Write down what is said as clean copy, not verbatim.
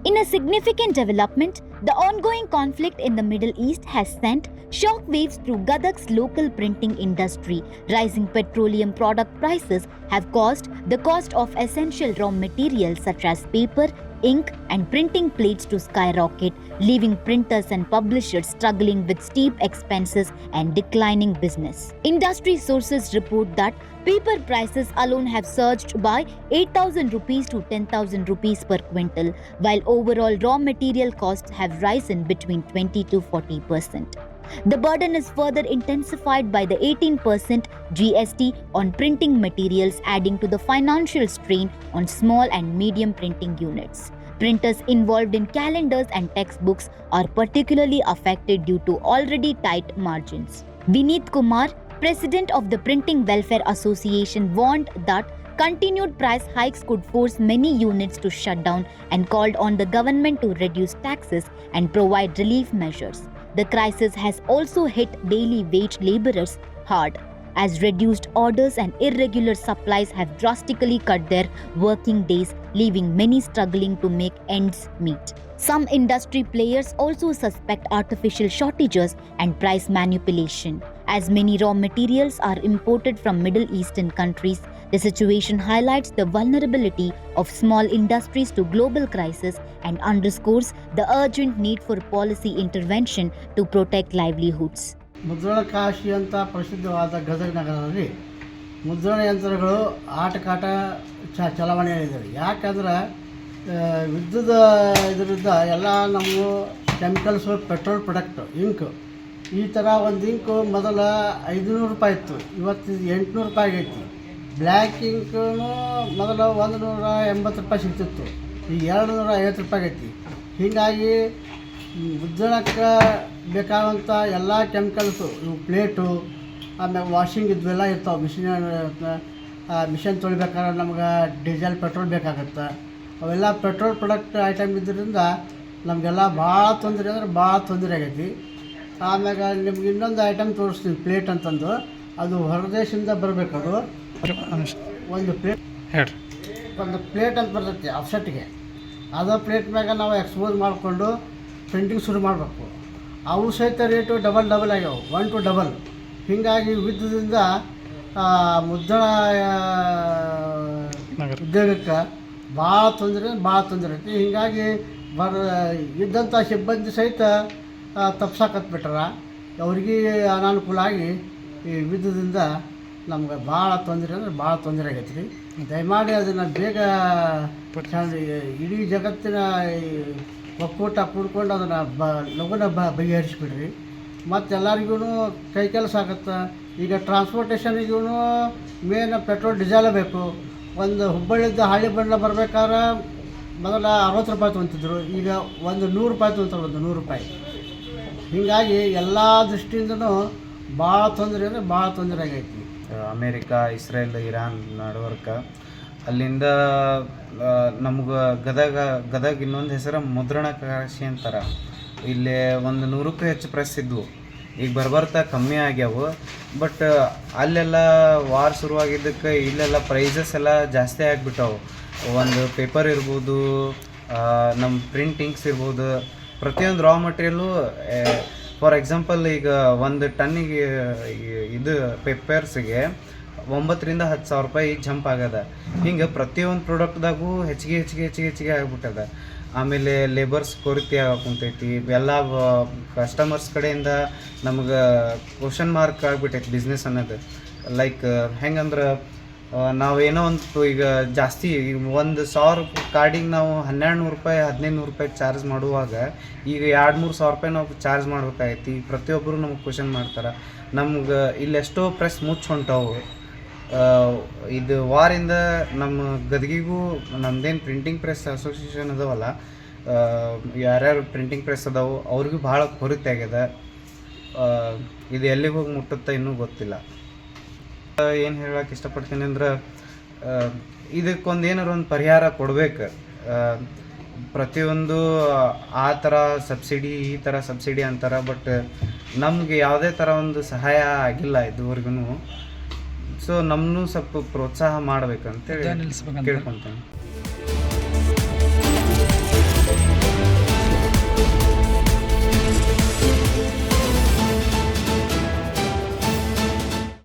In a significant development, the ongoing conflict in the Middle East has sent shockwaves through Gadak's local printing industry. Rising petroleum product prices have caused the cost of essential raw materials such as paper, ink, and printing plates to skyrocket, leaving printers and publishers struggling with steep expenses and declining business. Industry sources report that paper prices alone have surged by 8,000 rupees to 10,000 rupees per quintal, while overall raw material costs have risen between 20 to 40%. The burden is further intensified by the 18% GST on printing materials, adding to the financial strain on small and medium printing units. Printers involved in calendars and textbooks are particularly affected due to already tight margins. Vineet Kumar, president of the Printing Welfare Association, warned that continued price hikes could force many units to shut down and called on the government to reduce taxes and provide relief measures. The crisis has also hit daily wage laborers hard, as reduced orders and irregular supplies have drastically cut their working days, leaving many struggling to make ends meet. Some industry players also suspect artificial shortages and price manipulation. As many raw materials are imported from Middle Eastern countries, the situation highlights the vulnerability of small industries to global crisis and underscores the urgent need for policy intervention to protect livelihoods. ಮುದ್ರಣ ಕಾಶಿ ಅಂತ ಪ್ರಸಿದ್ಧವಾದ ಗದಗ ನಗರದಲ್ಲಿ ಮುದ್ರಣ ಯಂತ್ರಗಳು ಆಟಕಾಟ ಚಲಾವಣೆಯಲ್ಲಿದ್ದಾವೆ. ಯಾಕಂದ್ರೆ ಯುದ್ಧದ ಇದರಿಂದ ಎಲ್ಲ ನಮ್ಮ ಕೆಮಿಕಲ್ಸು, ಪೆಟ್ರೋಲ್ ಪ್ರಾಡಕ್ಟು, ಇಂಕ್, ಈ ಥರ ಒಂದು ಇಂಕು ಮೊದಲ 500 ರೂಪಾಯಿ ಇತ್ತು, ಇವತ್ತು 800 ರೂಪಾಯಿ ಆಗೈತಿ. ಬ್ಲ್ಯಾಕ್ ಇಂಕು ಮೊದಲು 180 ರೂಪಾಯಿ ಸಿಗ್ತಿತ್ತು, ಈಗ 250 ರೂಪಾಯಿ ಆಗೈತಿ. ಹೀಗಾಗಿ ಮುದ್ರಣಕ್ಕೆ ಬೇಕಾದಂಥ ಎಲ್ಲ ಕೆಮಿಕಲ್ಸು, ಇವು ಪ್ಲೇಟು, ಆಮೇಲೆ ವಾಷಿಂಗ್ ಇದ್ವೆಲ್ಲ ಇರ್ತಾವೆ. ಮಿಷನ್ ತೊಳಿಬೇಕಾದ್ರೆ ನಮ್ಗೆ ಡೀಸೆಲ್, ಪೆಟ್ರೋಲ್ ಬೇಕಾಗತ್ತೆ. ಅವೆಲ್ಲ ಪೆಟ್ರೋಲ್ ಪ್ರಾಡಕ್ಟ್ ಐಟಮ್ ಇದ್ದರಿಂದ ನಮಗೆಲ್ಲ ಭಾಳ ತೊಂದರೆ ಅಂದರೆ ಭಾಳ ತೊಂದರೆ ಆಗೈತಿ. ಆಮ್ಯಾಗ ನಿಮ್ಗೆ ಇನ್ನೊಂದು ಐಟಮ್ ತೋರಿಸ್ತೀನಿ, ಪ್ಲೇಟ್ ಅಂತಂದು. ಅದು ಹೊರದೇಶದಿಂದ ಬರಬೇಕದು. ಒಂದು ಪ್ಲೇಟ್ ಅಂತ ಬರ್ತೈತಿ ಆಫ್ಸೆಟ್ಗೆ. ಅದ ಪ್ಲೇಟ್ ಮ್ಯಾಗ ನಾವು ಎಕ್ಸ್ಪೋಸ್ ಮಾಡಿಕೊಂಡು ಪ್ರಿಂಟಿಂಗ್ ಶುರು ಮಾಡಬೇಕು. ಅವು ಸಹಿತ ರೇಟು ಡಬಲ್ ಆಗ್ಯಾವೆ, 1 to ಡಬಲ್. ಹೀಗಾಗಿ ಯುದ್ಧದಿಂದ ಮುದ್ರಣ ಉದ್ಯೋಗಕ್ಕೆ ಭಾಳ ತೊಂದರೆ ಐತಿ. ಹೀಗಾಗಿ ಇದ್ದಂಥ ಸಿಬ್ಬಂದಿ ಸಹಿತ ತಪ್ಸಾಕತ್ಬಿಟ್ರ. ಅವ್ರಿಗೆ ಅನಾನುಕೂಲ ಆಗಿ ಈ ಯುದ್ಧದಿಂದ ನಮ್ಗೆ ಭಾಳ ತೊಂದರೆ ಆಗೈತೆ ರೀ. ದಯಮಾಡಿ ಅದನ್ನು ಬೇಗ ಇಡೀ ಜಗತ್ತಿನ ಒಕ್ಕೂಟ ಕೂಡ್ಕೊಂಡು ಅದನ್ನು ಲಘುನ ಬಗೆಹರಿಸ್ಬಿಡ್ರಿ. ಮತ್ತು ಎಲ್ಲರಿಗೂ ಕೈ ಕೆಲಸ ಆಗುತ್ತೆ. ಈಗ ಟ್ರಾನ್ಸ್ಪೋರ್ಟೇಷನಿಗೂ ಮೇನ್ ಪೆಟ್ರೋಲ್, ಡೀಸೆಲ್ ಬೇಕು. ಒಂದು ಹುಬ್ಬಳ್ಳಿಯಿಂದ ಹಳ್ಳಿಬಂಡ್ಲ ಬರ್ಬೇಕಾದ್ರೆ ಮೊದಲ 60 ರೂಪಾಯಿ ತೊಗೊತಿದ್ರು, ಈಗ 100 ರೂಪಾಯಿ ತೊಗೊತಾರೆ, 100 ರೂಪಾಯಿ. ಹೀಗಾಗಿ ಎಲ್ಲ ದೃಷ್ಟಿಯಿಂದನೂ ಭಾಳ ತೊಂದರೆ ಆಗೈತಿ. ಅಮೇರಿಕಾ, ಇಸ್ರೇಲ್, ಇರಾನ್ ನಡುವರ್ಕ ಅಲ್ಲಿಂದ ನಮ್ಗೆ ಗದಗ ಇನ್ನೊಂದು ಹೆಸರು ಮುದ್ರಣ ಕಾಶಿ ಅಂತಾರೆ. ಇಲ್ಲಿ 100ಕ್ಕೂ ಹೆಚ್ಚು ಪ್ರೆಸ್ ಇದ್ವು, ಈಗ ಬರ್ತಾ ಕಮ್ಮಿ ಆಗ್ಯಾವು. ಬಟ್ ಅಲ್ಲೆಲ್ಲ ವಾರ್ ಶುರುವಾಗಿದ್ದಕ್ಕೆ ಇಲ್ಲೆಲ್ಲ ಪ್ರೈಸಸ್ ಎಲ್ಲ ಜಾಸ್ತಿ ಆಗಿಬಿಟ್ಟವು. ಒಂದು ಪೇಪರ್ ಇರ್ಬೋದು, ನಮ್ಮ ಪ್ರಿಂಟಿಂಗ್ಸ್ ಇರ್ಬೋದು, ಪ್ರತಿಯೊಂದು ರಾ ಮಟೀರಿಯಲು. ಫಾರ್ ಎಕ್ಸಾಂಪಲ್, ಈಗ 1 ಟನ್ನಿಗೆ ಇದು ಪೇಪರ್ಸಿಗೆ 9,000 to 10,000 ರೂಪಾಯಿ ಜಂಪ್ ಆಗ್ಯದ. ಹಿಂಗೆ ಪ್ರತಿಯೊಂದು ಪ್ರಾಡಕ್ಟ್ದಾಗೂ ಹೆಚ್ಚಿಗೆ ಆಗ್ಬಿಟ್ಟದ. ಆಮೇಲೆ ಲೇಬರ್ಸ್ ಕೊರತೆ ಕುಂತೈತಿ. ಎಲ್ಲ ಕಸ್ಟಮರ್ಸ್ ಕಡೆಯಿಂದ ನಮ್ಗೆ ಕ್ವಶನ್ ಮಾರ್ಕ್ ಆಗಿಬಿಟ್ಟೈತಿ ಬಿಸ್ನೆಸ್ ಅನ್ನೋದು. ಲೈಕ್ ಹೆಂಗಂದ್ರೆ, ನಾವೇನೋ ಒಂದು ಈಗ ಜಾಸ್ತಿ 1,000 ಕಾರ್ಡಿಗೆ ನಾವು 1,200 ರೂಪಾಯಿ 1,500 ರೂಪಾಯಿ ಚಾರ್ಜ್ ಮಾಡುವಾಗ ಈಗ 2,000-3,000 ರೂಪಾಯಿ ನಾವು ಚಾರ್ಜ್ ಮಾಡ್ಬೇಕಾಗೈತಿ. ಪ್ರತಿಯೊಬ್ಬರು ನಮ್ಗೆ ಕ್ವಶನ್ ಮಾಡ್ತಾರೆ. ನಮ್ಗೆ ಇಲ್ಲೆಷ್ಟೋ ಪ್ರೆಸ್ ಹೊಂಟವು. ಇದು ವಾರಿಂದ ನಮ್ಮ ಗದಗಿಗೂ ನಮ್ಮದೇನು ಪ್ರಿಂಟಿಂಗ್ ಪ್ರೆಸ್ ಅಸೋಸಿಯೇಷನ್ ಅದಾವಲ್ಲ, ಯಾರ್ಯಾರು ಪ್ರಿಂಟಿಂಗ್ ಪ್ರೆಸ್ ಅದಾವು ಅವ್ರಿಗೂ ಭಾಳ ಕೊರತೆ ಆಗ್ಯದ. ಇದು ಎಲ್ಲಿಗೆ ಹೋಗಿ ಮುಟ್ಟುತ್ತಾ ಇನ್ನೂ ಗೊತ್ತಿಲ್ಲ. ಏನು ಹೇಳಕ್ಕೆ ಇಷ್ಟಪಡ್ತೀನಿ ಅಂದ್ರೆ, ಇದಕ್ಕೊಂದು ಏನಾರು ಒಂದು ಪರಿಹಾರ ಕೊಡ್ಬೇಕು. ಪ್ರತಿಯೊಂದು ಆ ಥರ ಸಬ್ಸಿಡಿ, ಈ ಥರ ಸಬ್ಸಿಡಿ ಅಂತಾರೆ, ಬಟ್ ನಮಗೆ ಯಾವುದೇ ಥರ ಒಂದು ಸಹಾಯ ಆಗಿಲ್ಲ ಇದುವರೆಗೂ. ಸೊ ನಮ್ಮನ್ನು ಸ್ವಲ್ಪ ಪ್ರೋತ್ಸಾಹ ಮಾಡ್ಬೇಕಂತೇಳಿ ಕೇಳ್ಕೊತೀನಿ.